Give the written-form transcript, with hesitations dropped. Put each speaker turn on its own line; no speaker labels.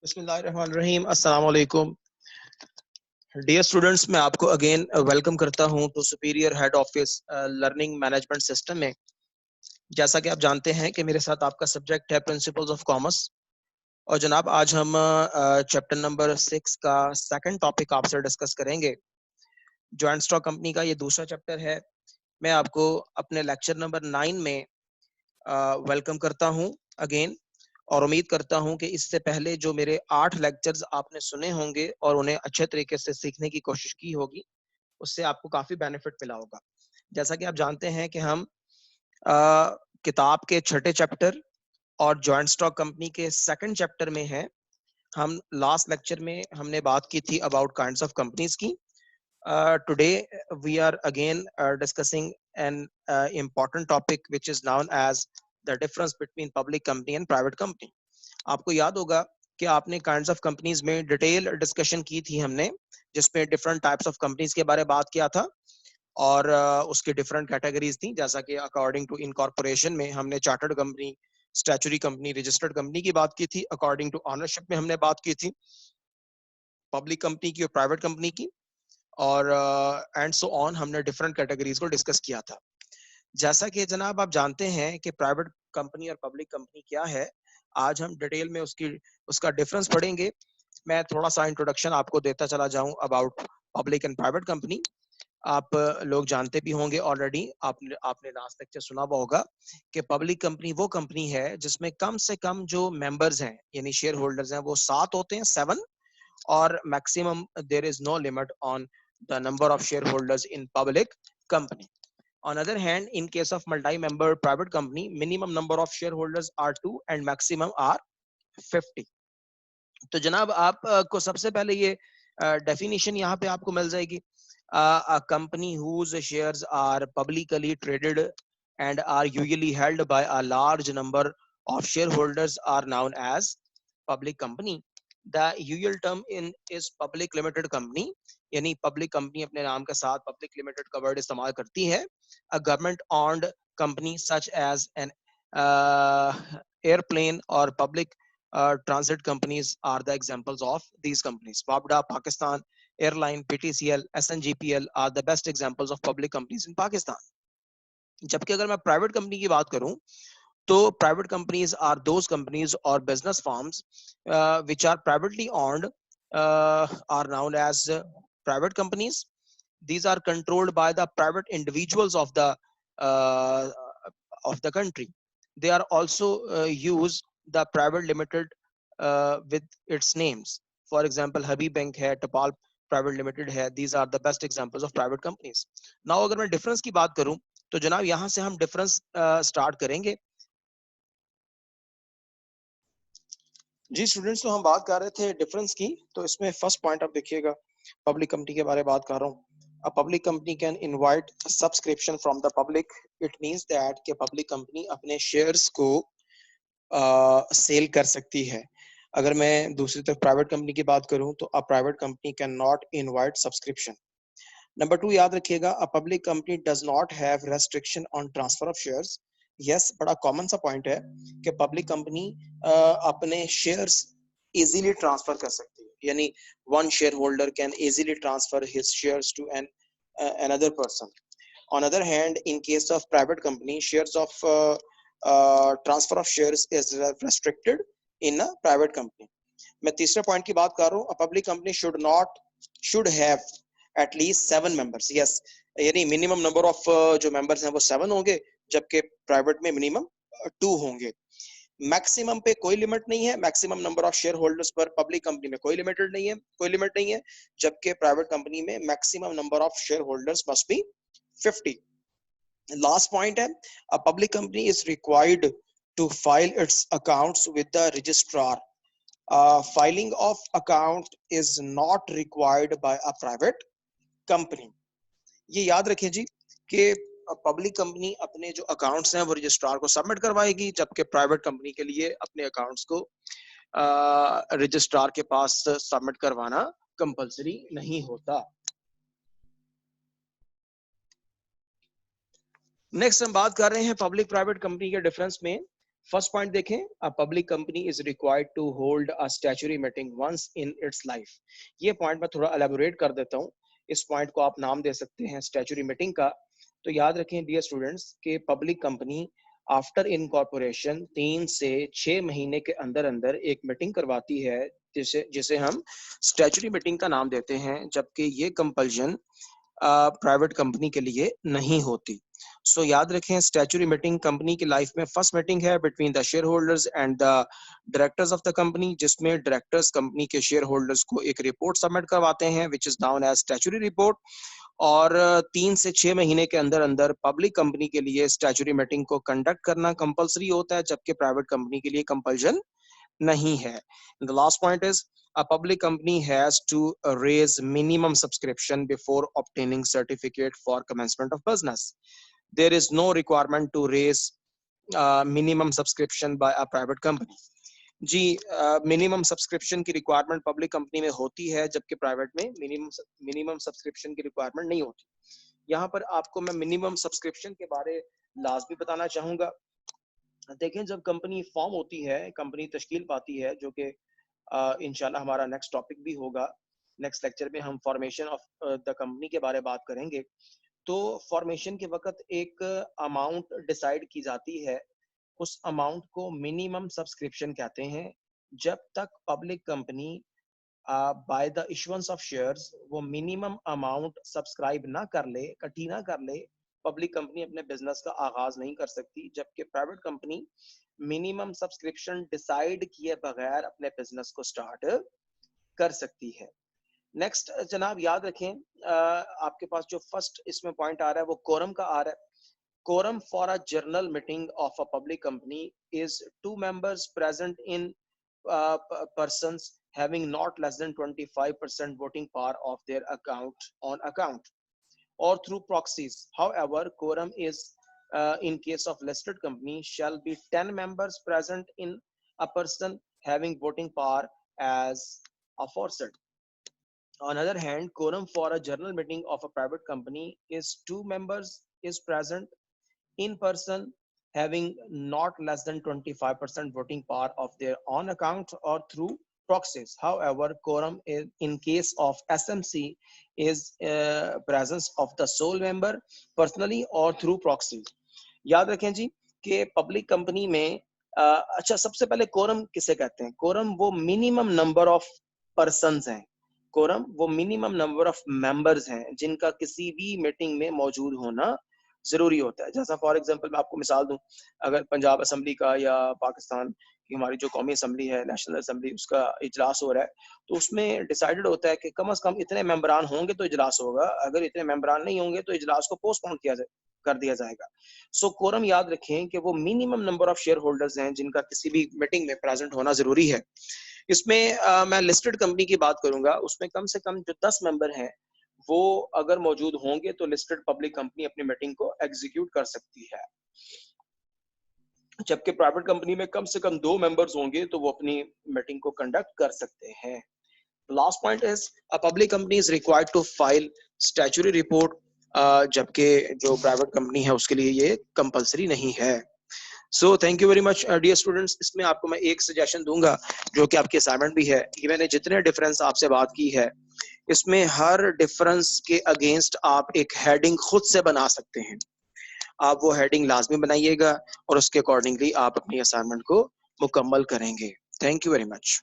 बिस्मिल्लाहिर्रहमानिर्रहीम। अस्सलाम वालेकुम डियर स्टूडेंट्स, मैं आपको अगेन वेलकम करता हूं to superior head office learning management system में। जैसा कि आप जानते हैं कि मेरे साथ आपका सब्जेक्ट है प्रिंसिपल्स ऑफ कॉमर्स। और जनाब आज हम चैप्टर नंबर 6 का सेकंड टॉपिक आपसे डिस्कस करेंगे। जॉइंट स्टॉक कंपनी का ये दूसरा चैप्टर है। मैं आपको अपने लेक्चर नंबर 9 में वेलकम करता हूं अगेन, और उम्मीद करता हूं कि इससे पहले जो मेरे 8 लेक्चर्स आपने सुने होंगे और उन्हें अच्छे तरीके से सीखने की कोशिश की होगी, उससे आपको काफी बेनिफिट मिला होगा। जैसा कि आप जानते हैं कि हम किताब के छठे चैप्टर और जॉइंट स्टॉक कंपनी के सेकंड चैप्टर में हैं। हम लास्ट लेक्चर में हमने बात की थी अबाउट काइंड्स ऑफ कंपनीज की। Today we are again discussing an important topic which is known as the difference between public company and private company. आपको याद होगा कि आपने काइंड्स ऑफ कंपनीज में डिटेल डिस्कशन की थी हमने, जिसमें डिफरेंट टाइप्स ऑफ कंपनीज के बारे में बात किया था और उसकी डिफरेंट कैटेगरीज थी। जैसा कि अकॉर्डिंग टू इनकॉर्पोरेशन में हमने chartered company, statutory company, registered company की बात की थी। अकॉर्डिंग टू ऑनरशिप में हमने बात की थी पब्लिक कंपनी की और प्राइवेट कंपनी की, और एंड सो ऑन हमने डिफरेंट कैटेगरीज को डिस्कस किया था। जैसा कि जनाब आप जानते हैं कि प्राइवेट कंपनी और पब्लिक कंपनी क्या है, आज हम डिटेल में उसका डिफरेंस पढ़ेंगे। मैं थोड़ा सा इंट्रोडक्शन आपको देता चला जाऊं about public and private company. आप लोग जानते भी होंगे ऑलरेडी, आपने आपने लास्ट लेक्चर सुना हुआ होगा कि पब्लिक कंपनी वो कंपनी है जिसमें कम से कम जो मेंबर्स हैं यानी शेयर होल्डर्स हैं वो 7 होते हैं, 7, और maximum there is no limit on the number of share holders in public company. On other hand, in case of multi-member private company, minimum number of shareholders are 2 and maximum are 50. तो जनाब आप को सबसे पहले ये definition यहाँ पे आपको मिल जाएगी। A company whose shares are publicly traded and are usually held by a large number of shareholders are known as public company. The usual term in is public limited company, यानी public company अपने नाम के साथ public limited का word इस्तेमाल करती है। A government owned company such as an airplane or public transit companies are the examples of these companies. Wabda, Pakistan Airline, PTCL, SNGPL are the best examples of public companies in Pakistan. जबकि अगर मैं private company की बात करूं तो private companies are those companies और business firms which are privately owned are known as private companies. These are controlled by the private individuals uh, of the country. They are also use the private limited with its names. For example, Habib Bank है, Tapal Private Limited है. These are the best examples of private companies. Now अगर मैं difference की बात करूं तो जनाब यहां से हम डिफरेंस स्टार्ट करेंगे। जी स्टूडेंट्स, तो हम बात कर रहे थे डिफरेंस की। तो इसमें फर्स्ट पॉइंट आप देखिएगा, पब्लिक कंपनी के बारे में बात कर रहा हूँ। A public company can invite subscription from the public. It means that कि पब्लिक कंपनी अपने शेयर्स को सेल कर सकती है। अगर मैं दूसरी तरफ प्राइवेट कंपनी की बात करूं तो a private company can not invite subscription. Number 2 याद रखिएगा, a public company does not have restriction on transfer of shares. Yes, बड़ा कॉमन सा पॉइंट है कि पब्लिक कंपनी अपने शेयर्स इजीली ट्रांसफर कर सकती है, यानी one shareholder can easily transfer his shares to an another person. On other hand, in case of private company, shares of transfer of shares is restricted in a private company. मैं तीसरे point की बात कर रहा हूँ, a public company should have at least 7 members. Yes, यानी minimum number of जो members हैं वो 7 होंगे, जबकि प्राइवेट में मिनिमम 2 होंगे। मैक्सिमम पे कोई लिमिट नहीं है, maximum number of share holders पर पब्लिक कंपनी में कोई लिमिट नहीं है, जबकि प्राइवेट कंपनी में maximum number of share holders must be 50. Last point है, a public company is required to file its accounts with the registrar. Filing of account is not required by a private company. ये याद रखें जी कि public company अपने जो accounts हैं वो registrar को सबमिट करवाएगी, जबकि प्राइवेट कंपनी के लिए अपने अकाउंट्स को रजिस्ट्रार के पास सबमिट करवाना कंपलसरी नहीं होता। नेक्स्ट हम बात कर रहे हैं पब्लिक प्राइवेट कंपनी के डिफरेंस में। फर्स्ट पॉइंट देखें, a public company is required to hold a statutory meeting once in its life. ये पॉइंट मैं थोड़ा एलेबोरेट कर देता हूँ। इस पॉइंट को आप नाम दे सकते हैं स्टैट्यूटरी मीटिंग का। तो याद रखें डियर स्टूडेंट्स के पब्लिक कंपनी आफ्टर इनकॉर्पोरेशन 3 से 6 महीने के अंदर अंदर एक मीटिंग करवाती है, जिसे जिसे हम स्टैट्यूटरी मीटिंग का नाम देते हैं, जबकि ये कंपल्शन प्राइवेट कंपनी के लिए नहीं होती। सो याद रखें स्टैट्यूटरी मीटिंग कंपनी की लाइफ में फर्स्ट मीटिंग है between the shareholders and the directors of the company, जिसमें डायरेक्टर्स कंपनी के शेयर होल्डर्स को एक रिपोर्ट सबमिट करवाते हैं which is known as statutory report. और 3 से 6 महीने के अंदर अंदर पब्लिक कंपनी के लिए स्टैट्यूटरी मीटिंग को कंडक्ट करना कंपलसरी होता है, जबकि प्राइवेट कंपनी के लिए कंपल्शन नहीं है। The last point is a public company has to raise minimum subscription before obtaining certificate for commencement of business. There is no requirement to raise minimum subscription by a private company. जी, minimum subscription की requirement public company में होती है, जबकि private में minimum subscription की requirement नहीं होती। यहाँ पर आपको मैं मिनिमम सब्सक्रिप्शन के बारे लाजमी बताना चाहूंगा। देखें, जब कंपनी फॉर्म होती है, कंपनी तश्कील पाती है, जो कि इंशाल्लाह हमारा नेक्स्ट टॉपिक भी होगा। नेक्स्ट लेक्चर में हम फॉर्मेशन ऑफ द कंपनी के बारे में बात करेंगे। तो फॉर्मेशन के वक्त एक अमाउंट डिसाइड की जाती है, उस अमाउंट को मिनिमम सब्सक्रिप्शन कहते हैं। जब तक public company by the issuance of shares वो मिनिमम अमाउंट सब्सक्राइब ना कर ले, इकट्ठी ना कर ले, पब्लिक कंपनी अपने बिजनेस का आगाज नहीं कर सकती। जबकि private company minimum subscription decide किए बगैर अपने बिजनेस को स्टार्ट कर सकती है। नेक्स्ट जनाब याद रखें, आपके पास जो फर्स्ट इसमें पॉइंट आ रहा है वो कोरम का आ रहा है। Quorum for a journal meeting of a public company is 2 members present in persons having not less than 25% voting power of their account or through proxies. However, quorum is in case of listed company shall be 10 members present in a person having voting power as aforesaid. On the other hand, quorum for a journal meeting of a private company is 2 members is present in person having not less than 25% voting power of their own account or through proxies. However, quorum in case of SMC is presence of the sole member personally or through proxy. याद रखें जी कि public company में अच्छा, सबसे पहले quorum किसे कहते हैं? कोरम वो मिनिमम नंबर ऑफ पर्सन्स हैं। कोरम वो मिनिमम नंबर ऑफ मेंबर्स हैं जिनका किसी भी मीटिंग में मौजूद होना जरूरी होता है। जैसा फॉर एग्जांपल मैं आपको मिसाल दूं, अगर पंजाब असम्बली का या पाकिस्तान की हमारी जो कौमी असम्बली है, नेशनल असम्बली, उसका इजलास हो रहा है, तो उसमें डिसाइडेड होता है कि कम से कम इतने मेंबरान होंगे तो इजलास होगा, अगर इतने मेंबरान नहीं होंगे तो इजलास को पोस्टपोन कर दिया जाएगा। सो कोरम याद रखें कि वो minimum number of share holders हैं जिनका किसी भी मीटिंग में प्रेजेंट होना जरूरी है। इसमें मैं लिस्टेड कंपनी की बात करूंगा, उसमें कम से कम जो 10 मेंबर हैं वो अगर मौजूद होंगे तो लिस्टेड पब्लिक कंपनी अपनी मीटिंग को एग्जीक्यूट कर सकती है। जबकि प्राइवेट कंपनी में कम से कम 2 मेंबर्स होंगे तो वो अपनी मीटिंग को कंडक्ट कर सकते हैं। Last point is a public company is required to file statutory report, जबकि जो प्राइवेट कंपनी है उसके लिए ये कंपलसरी नहीं है। So thank you very much dear students. इसमें आपको मैं एक सजेशन दूंगा जो कि आपकी असाइनमेंट भी है कि मैंने जितने डिफरेंस आपसे बात की है, इसमें हर डिफरेंस के अगेंस्ट आप एक हेडिंग खुद से बना सकते हैं। आप वो हेडिंग लाजमी बनाइएगा और उसके अकॉर्डिंगली आप अपनी असाइनमेंट को मुकम्मल करेंगे। Thank you very much.